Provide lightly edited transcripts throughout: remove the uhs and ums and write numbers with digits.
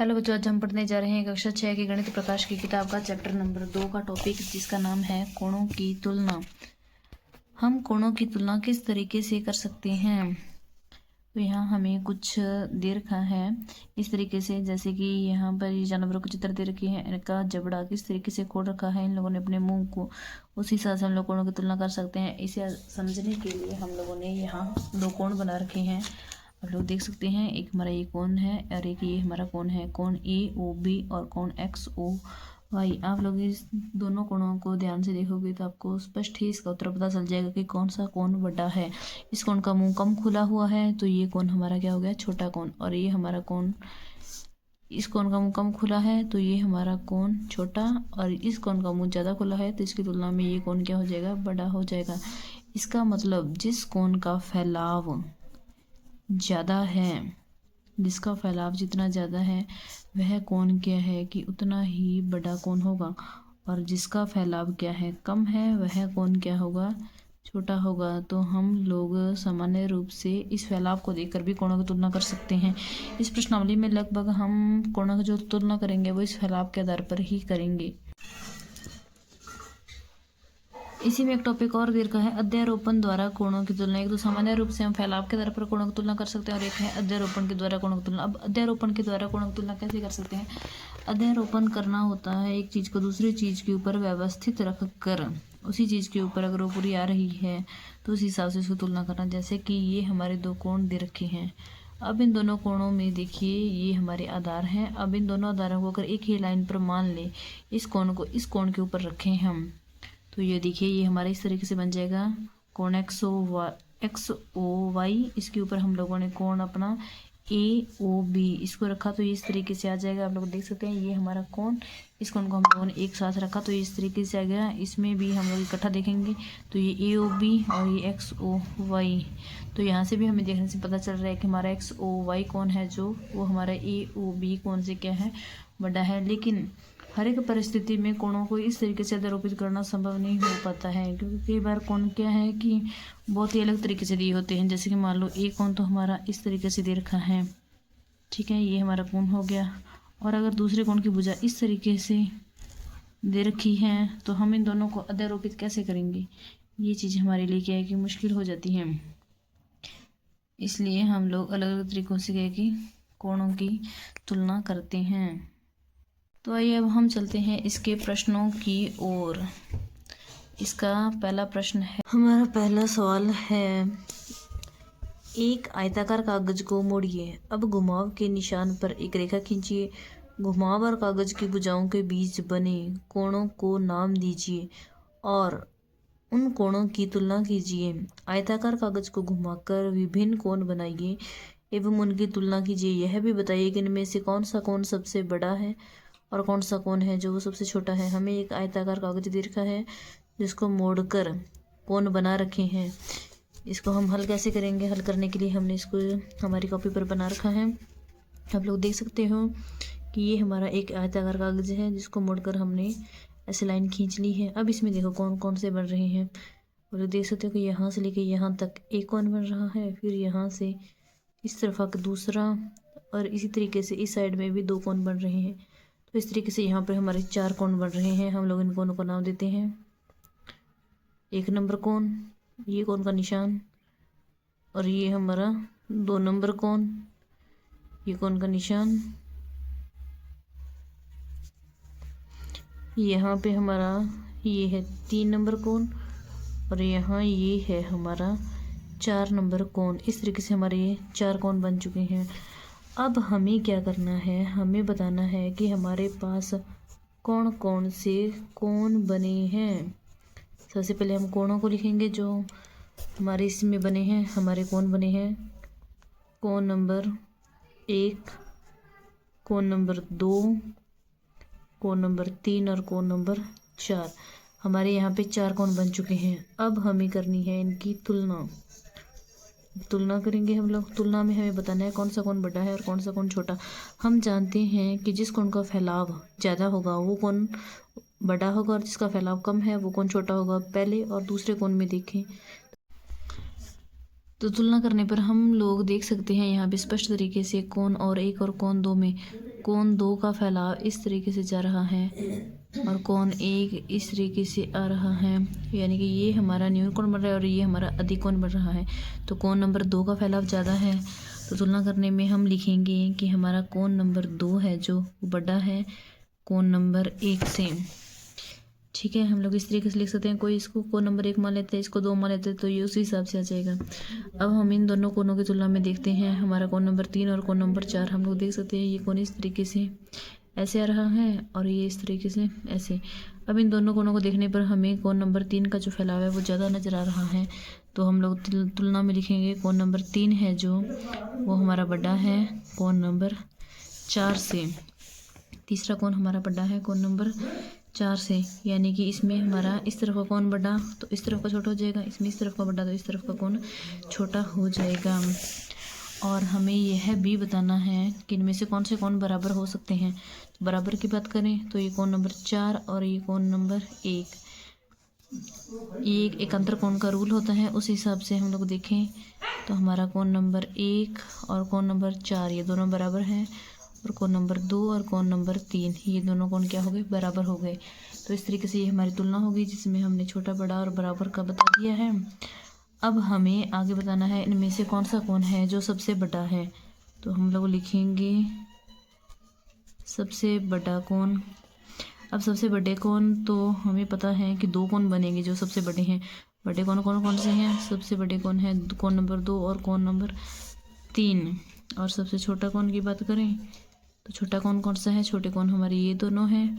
Hello बच्चों, आज हम पढ़ने जा रहे हैं कक्षा 6 की गणित प्रकाश की किताब का चैप्टर नंबर 2 का टॉपिक, जिसका नाम है कोणों की तुलना। हम कोणों की तुलना किस तरीके से कर सकते हैं। तो यहाँ हमें कुछ दे रखा है इस तरीके से, जैसे कि यहाँ पर ये जानवरों के चित्र दे रखे हैं, इनका जबड़ा किस तरीके से खोल रखा है इन लोगों ने अपने मुंह को, उस हिसाब से हम लोग कोणों की तुलना कर सकते हैं। इसे समझने के लिए हम लोगों ने यहाँ दो कोण बना रखे हैं, आप लोग देख सकते हैं। एक हमारा ये कोण है और एक ये हमारा कोण है, कोण AOB और कोण XOY। आप लोग इस दोनों कोणों को ध्यान से देखोगे तो आपको स्पष्ट ही इसका उत्तर पता चल जाएगा कि कौन सा कोण बड़ा है। इस कोण का मुंह कम खुला हुआ है तो ये कोण हमारा क्या हो गया, छोटा कोण। और ये हमारा कोण, इस कोण का मुंह कम खुला है तो ये हमारा कोण छोटा, और इस कोण का मुंह ज़्यादा खुला है तो इसकी तुलना में ये कोण क्या हो जाएगा, बड़ा हो जाएगा। इसका मतलब जिस कोण का फैलाव ज़्यादा है, जिसका फैलाव जितना ज़्यादा है वह कोण क्या है कि उतना ही बड़ा कोण होगा, और जिसका फैलाव क्या है, कम है, वह कोण क्या होगा, छोटा होगा। तो हम लोग सामान्य रूप से इस फैलाव को देखकर भी कोणों की तुलना कर सकते हैं। इस प्रश्नावली में लगभग हम कोणों की जो तुलना करेंगे वो इस फैलाव के आधार पर ही करेंगे। इसी में एक टॉपिक और दे रखा है, अध्यारोपण द्वारा कोणों की तुलना। एक तो सामान्य रूप से हम फैलाव के आधार पर कोणों की तुलना कर सकते हैं, और एक है अध्यारोपण के द्वारा कोणों की तुलना। अब अध्यारोपण के द्वारा कोणों की तुलना कैसे कर सकते हैं। अध्यारोपण करना होता है एक चीज़ को दूसरी चीज़ के ऊपर व्यवस्थित रख कर, उसी चीज़ के ऊपर अगर वो पूरी आ रही है तो उस हिसाब से उसकी तुलना करना। जैसे कि ये हमारे दो कोण दे रखे हैं, अब इन दोनों कोणों में देखिए ये हमारे आधार हैं। अब इन दोनों आधारों को अगर एक ही लाइन पर मान ले, इस कोण को इस कोण के ऊपर रखें हम, तो ये देखिए ये हमारा इस तरीके से बन जाएगा कोण XOY। इसके ऊपर हम लोगों ने कोण अपना AOB इसको रखा तो ये इस तरीके से आ जाएगा। आप लोग देख सकते हैं ये हमारा कोण, इस कोण को हम लोगों ने एक साथ रखा तो ये इस तरीके से आ गया। इसमें भी हम लोग इकट्ठा देखेंगे तो ये AOB और ये XOY, तो यहाँ से भी हमें देखने से पता चल रहा है कि हमारा XOY कोण है जो वो हमारा AOB कोण से क्या है, बड़ा है। लेकिन हर एक परिस्थिति में कोणों को इस तरीके से अध्यारोपित करना संभव नहीं हो पाता है, क्योंकि कई बार कोण क्या है कि बहुत ही अलग तरीके से दिए होते हैं। जैसे कि मान लो एक कोण तो हमारा इस तरीके से दे रखा है, ठीक है, ये हमारा कोण हो गया, और अगर दूसरे कोण की भुजा इस तरीके से दे रखी है तो हम इन दोनों को अध्यारोपित कैसे करेंगे। ये चीज़ हमारे लिए क्या है कि मुश्किल हो जाती है। इसलिए हम लोग अलग अलग तरीक़ों से क्या कि कोणों की तुलना करते हैं। तो आइए अब हम चलते हैं इसके प्रश्नों की ओर। इसका पहला प्रश्न है, हमारा पहला सवाल है, एक आयताकार कागज को मोड़िए, अब घुमाव के निशान पर एक रेखा खींचिए, घुमाव और कागज की भुजाओं के बीच बने कोणों को नाम दीजिए और उन कोणों की तुलना कीजिए। आयताकार कागज को घुमाकर विभिन्न कोण बनाइए एवं उनकी तुलना कीजिए। यह भी बताइए कि इनमें से कौन सा कोण सबसे बड़ा है और कौन सा कोण है जो वो सबसे छोटा है। हमें एक आयताकार कागज दे रखा है जिसको मोड़कर कोण बना रखे हैं। इसको हम हल कैसे करेंगे, हल करने के लिए हमने इसको हमारी कॉपी पर बना रखा है। आप लोग देख सकते हो कि ये हमारा एक आयताकार कागज है जिसको मोड़कर हमने ऐसे लाइन खींच ली है। अब इसमें देखो कौन कौन से बन रहे हैं, और देख सकते हो कि यहाँ से लेके यहाँ तक एक कोण बन रहा है, फिर यहाँ से इस तरफ आकर दूसरा, और इसी तरीके से इस साइड में भी दो कोण बन रहे हैं। तो इस तरीके से यहाँ पर हमारे चार कोण बन रहे हैं। हम लोग इन कोणों को नाम देते हैं, एक नंबर कोण, ये कोण का निशान, और ये हमारा 2 नंबर कोण, ये कोण का निशान, यहाँ पे हमारा ये है 3 नंबर कोण, और यहाँ ये है हमारा 4 नंबर कोण। इस तरीके से हमारे ये 4 कोण बन चुके हैं। अब हमें क्या करना है, हमें बताना है कि हमारे पास कौन कौन से कोण बने हैं। सबसे पहले हम कोणों को लिखेंगे जो हमारे इसमें बने हैं। हमारे कोण बने हैं, कोण नंबर 1, कोण नंबर 2, कोण नंबर 3 और कोण नंबर 4। हमारे यहाँ पे 4 कोण बन चुके हैं। अब हमें करनी है इनकी तुलना करेंगे हम लोग। तुलना में हमें बताना है कौन सा कोण बड़ा है और कौन सा कोण छोटा। हम जानते हैं कि जिस कोण का फैलाव ज़्यादा होगा वो कोण बड़ा होगा, और जिसका फैलाव कम है वो कोण छोटा होगा। पहले और दूसरे कोण में देखें तो तुलना करने पर हम लोग देख सकते हैं यहाँ पे स्पष्ट तरीके से कोण और 1 और कोण 2 में कोण 2 का फैलाव इस तरीके से जा रहा है और कोण 1 इस तरीके से आ रहा है, यानी कि ये हमारा न्यून कोण बन रहा है और ये हमारा अधिक कोण बन रहा है। तो कोण नंबर 2 का फैलाव ज़्यादा है, तो तुलना करने में हम लिखेंगे कि हमारा कोण नंबर 2 है जो बड़ा है कोण नंबर 1 से। ठीक है, हम लोग इस तरीके से लिख सकते हैं। कोई इसको कोण नंबर 1 मान लेते हैं, इसको 2 मान लेते हैं, तो ये उसी हिसाब से आ जाएगा। अब हम इन दोनों कोणों की तुलना में देखते हैं। हमारा कोण नंबर 3 और कोण नंबर 4 हम लोग देख सकते हैं। ये कोण इस तरीके से ऐसे आ रहा है और ये इस तरीके से ऐसे। अब इन दोनों कोणों को देखने पर हमें कोण नंबर 3 का जो फैलाव है वो ज़्यादा नज़र आ रहा है, तो हम लोग तुलना में लिखेंगे कोण नंबर 3 है जो वो हमारा बड़ा है कोण नंबर 4 से। तीसरा कोण हमारा बड़ा है कोण नंबर 4 से, यानी कि इसमें हमारा इस तरफ का कोण बड़ा तो इस तरफ का छोटा हो जाएगा, इसमें इस तरफ का बड़ा तो इस तरफ का कोण छोटा हो जाएगा। और हमें यह भी बताना है कि इनमें से कौन से कोण बराबर हो सकते हैं। तो बराबर की बात करें तो ये कोण नंबर 4 और ये कोण नंबर 1, ये एक अंतर कोण का रूल होता है, उस हिसाब से हम लोग देखें तो हमारा कोण नंबर 1 और कोण नंबर 4 ये दोनों बराबर हैं, और कोण नंबर 2 और कोण नंबर 3 ये दोनों कोण क्या हो गए, बराबर हो गए। तो इस तरीके से ये हमारी तुलना होगी जिसमें हमने छोटा बड़ा और बराबर का बता दिया है। अब हमें आगे बताना है इनमें से कौन सा कोण है जो सबसे बड़ा है। तो हम लोग लिखेंगे सबसे बड़ा कोण। अब सबसे बड़े कोण तो हमें पता है कि 2 कोण बनेंगे जो सबसे बड़े हैं। बड़े कोण कौन कौन से हैं? सबसे बड़े कोण हैं कोण नंबर 2 और कोण नंबर 3। और सबसे छोटा कोण की बात करें तो छोटा कोण कौन सा है? छोटे कोण हमारे ये दोनों हैं,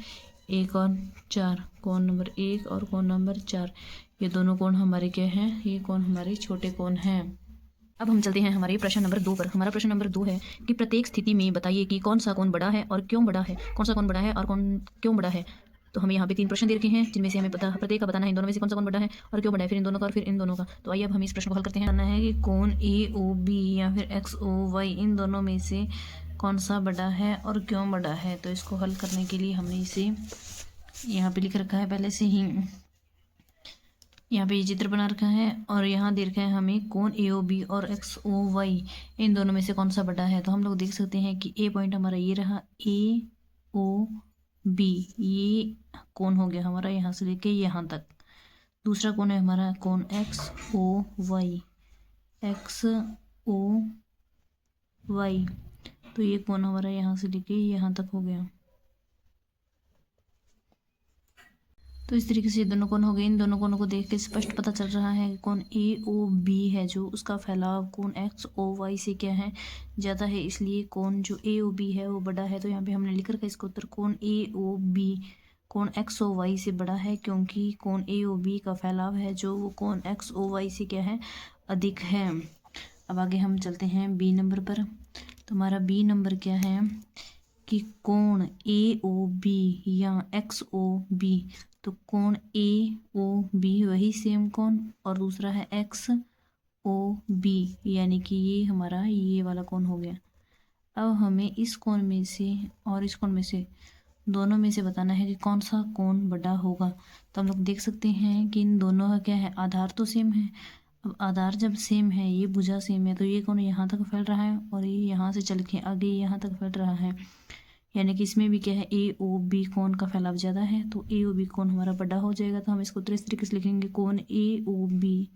1 और 4, कोण नंबर 1 और कोण नंबर 4 ये दोनों कोण हमारे क्या हैं? ये कोण हमारे छोटे कोण हैं। अब हम चलते हैं हमारे प्रश्न नंबर 2 पर। हमारा प्रश्न नंबर 2 है कि प्रत्येक स्थिति में बताइए कि कौन सा कोण बड़ा है और क्यों बड़ा है। कौन सा कोण बड़ा है और कौन क्यों बड़ा है। तो हमें यहाँ पे 3 प्रश्न दे रखे हैं जिनमें से हमें प्रत्येक का बताना है इन दोनों में से कौन सा कोण बड़ा है और क्यों बड़ा है, फिर इन दोनों का और फिर इन दोनों का। तो आइए अब हम इस प्रश्न को हल करते हैं। जानना है कि कोण AOB या फिर XOY इन दोनों में से कौन सा बड़ा है और क्यों बड़ा है। तो इसको हल करने के लिए हमने इसे यहाँ पे लिख रखा है पहले से ही। यहाँ पे ये चित्र बना रखा है और यहाँ दे रखा है हमें कोण AOB और XOY इन दोनों में से कौन सा बड़ा है। तो हम लोग देख सकते हैं कि A पॉइंट हमारा ये रहा AOB, ये कोण हो गया हमारा यहाँ से लेके यहाँ तक। दूसरा कोण है हमारा कोण XOY, तो ये कोण हमारा यहाँ से लेके यहाँ तक हो गया। तो इस तरीके से दोनों कोण हो गए। इन दोनों कोणों को देख के स्पष्ट पता चल रहा है कि कोण AOB है जो उसका फैलाव कोण XOY से क्या है, ज़्यादा है, इसलिए कोण जो AOB है वो बड़ा है। तो यहाँ पे हमने लिख रखा है इसका उत्तर कोण AOB कोण XOY से बड़ा है, क्योंकि कोण AOB का फैलाव है जो वो कोण XOY से क्या है, अधिक है। अब आगे हम चलते हैं B नंबर पर। तो हमारा B नंबर क्या है कि कोण AOB या XOB, तो कोण AOB वही सेम कोण और दूसरा है XOB, यानी कि ये हमारा ये वाला कोण हो गया। अब हमें इस कोण में से और इस कोण में से दोनों में से बताना है कि कौन सा कोण बड़ा होगा। तो हम लोग देख सकते हैं कि इन दोनों का क्या है, आधार तो सेम है। अब आधार जब सेम है, ये भुजा सेम है, तो ये कोण यहाँ तक फैल रहा है और ये यहाँ से चल के आगे यहाँ तक फैल रहा है, यानी कि इसमें भी क्या है, AOB कोण का फैलाव ज़्यादा है, तो AOB कोण हमारा बड़ा हो जाएगा। तो हम इसको इस तरीके से लिखेंगे कोण AOB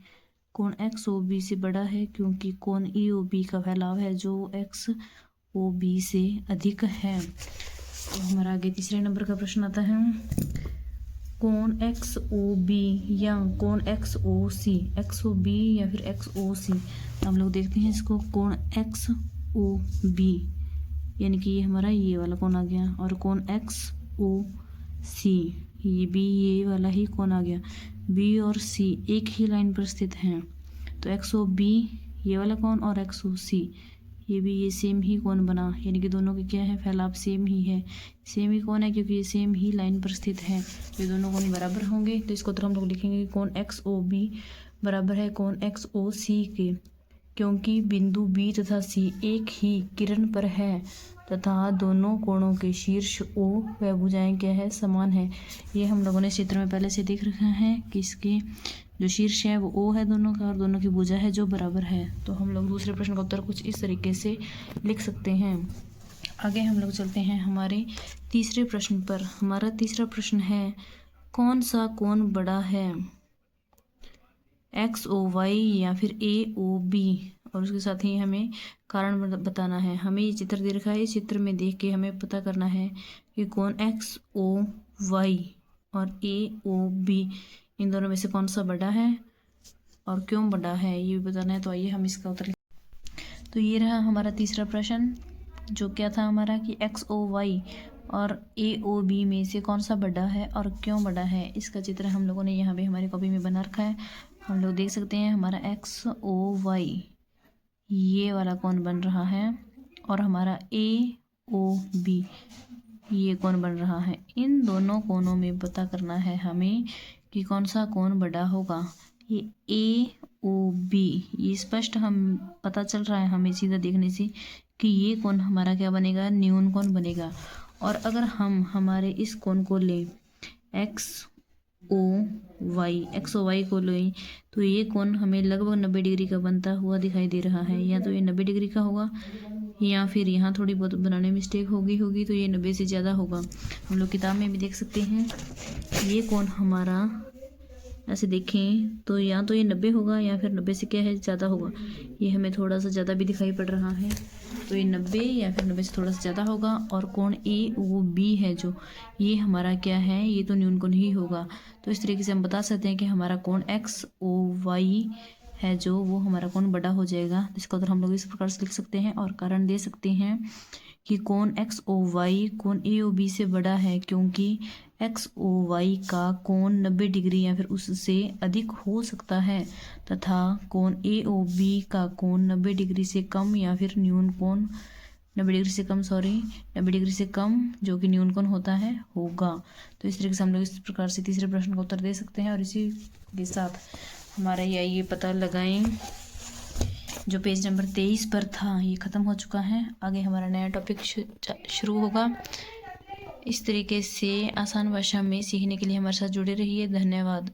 कोण XOB से बड़ा है, क्योंकि कोण AOB का फैलाव है जो XOB से अधिक है। तो हमारा आगे तीसरे नंबर का प्रश्न आता है कोण XOB या कोण XOB या फिर XOC। तो हम लोग देखते हैं इसको कोण XOB, यानी कि ये हमारा ये वाला कोण आ गया, और कोण XOC ये भी ये वाला ही कोण आ गया। B और C एक ही लाइन पर स्थित हैं, तो XOB ये वाला कोण और XOC ये भी ये सेम ही कोण बना, यानी कि दोनों के क्या है, फैलाव सेम ही है, सेम ही कोण है, क्योंकि ये सेम ही लाइन पर स्थित है, ये दोनों कोण बराबर होंगे। तो इसको तो हम लोग लिखेंगे कोण XOB बराबर है कोण XOC के, क्योंकि बिंदु B तथा C एक ही किरण पर है तथा दोनों कोणों के शीर्ष O व भुजाएं क्या है, समान है। ये हम लोगों ने चित्र में पहले से देख रखा है कि इसके जो शीर्ष है वो O है दोनों का, और दोनों की भुजा है जो बराबर है। तो हम लोग दूसरे प्रश्न का उत्तर कुछ इस तरीके से लिख सकते हैं। आगे हम लोग चलते हैं हमारे तीसरे प्रश्न पर। हमारा तीसरा प्रश्न है, कौन सा कोण बड़ा है, XOY या फिर AOB। और उसके साथ ही हमें कारण बताना है। हमें ये चित्र दे रखा है, इस चित्र में देख के हमें पता करना है कि कोण XOY और AOB इन दोनों में से कौन सा बड़ा है और क्यों बड़ा है, ये भी बताना है। तो आइए हम इसका उत्तर। तो ये रहा हमारा तीसरा प्रश्न, जो क्या था हमारा कि XOY और AOB में से कौन सा बड़ा है और क्यों बड़ा है। इसका चित्र हम लोगों ने यहाँ पे हमारी कॉपी में बना रखा है। हम लोग देख सकते हैं हमारा XOY ये वाला कोण बन रहा है और हमारा AOB ये कोण बन रहा है। इन दोनों कोणों में पता करना है हमें कि कौन सा कोण बड़ा होगा। ये AOB ये स्पष्ट हम पता चल रहा है हमें सीधा देखने से कि ये कोण हमारा क्या बनेगा, न्यून कोण बनेगा। और अगर हम हमारे इस कोण को लें XOY को लें तो ये कोण हमें लगभग 90 डिग्री का बनता हुआ दिखाई दे रहा है। या तो ये 90 डिग्री का होगा या फिर यहाँ थोड़ी बहुत बनाने में मिस्टेक होगी तो ये 90 से ज़्यादा होगा। हम लोग किताब में भी देख सकते हैं ये कोण हमारा ऐसे देखें तो या तो ये 90 होगा या फिर 90 से क्या है ज़्यादा होगा। ये हमें थोड़ा सा ज़्यादा भी दिखाई पड़ रहा है, तो ये 90 या फिर 90 से थोड़ा सा ज़्यादा होगा। और कोण AOB है जो ये हमारा क्या है, ये तो न्यून कोण ही होगा। तो इस तरीके से हम बता सकते हैं कि हमारा कोण XOY है जो वो हमारा कोण बड़ा हो जाएगा। इसका उत्तर हम लोग इस प्रकार से लिख सकते हैं और कारण दे सकते हैं कि कोण XOY कोण AOB से बड़ा है क्योंकि XOY का कोण 90 डिग्री या फिर उससे अधिक हो सकता है तथा कोण AOB का कोण 90 डिग्री से कम या फिर न्यून कोण 90 डिग्री से कम जो कि न्यून कोण होता है होगा। तो इस तरीके से हम लोग इस प्रकार से तीसरे प्रश्न का उत्तर दे सकते हैं। और इसी के साथ हमारा ये पता लगाएं जो पेज नंबर 23 पर था ये ख़त्म हो चुका है। आगे हमारा नया टॉपिक शुरू होगा। इस तरीके से आसान भाषा में सीखने के लिए हमारे साथ जुड़े रहिए। धन्यवाद।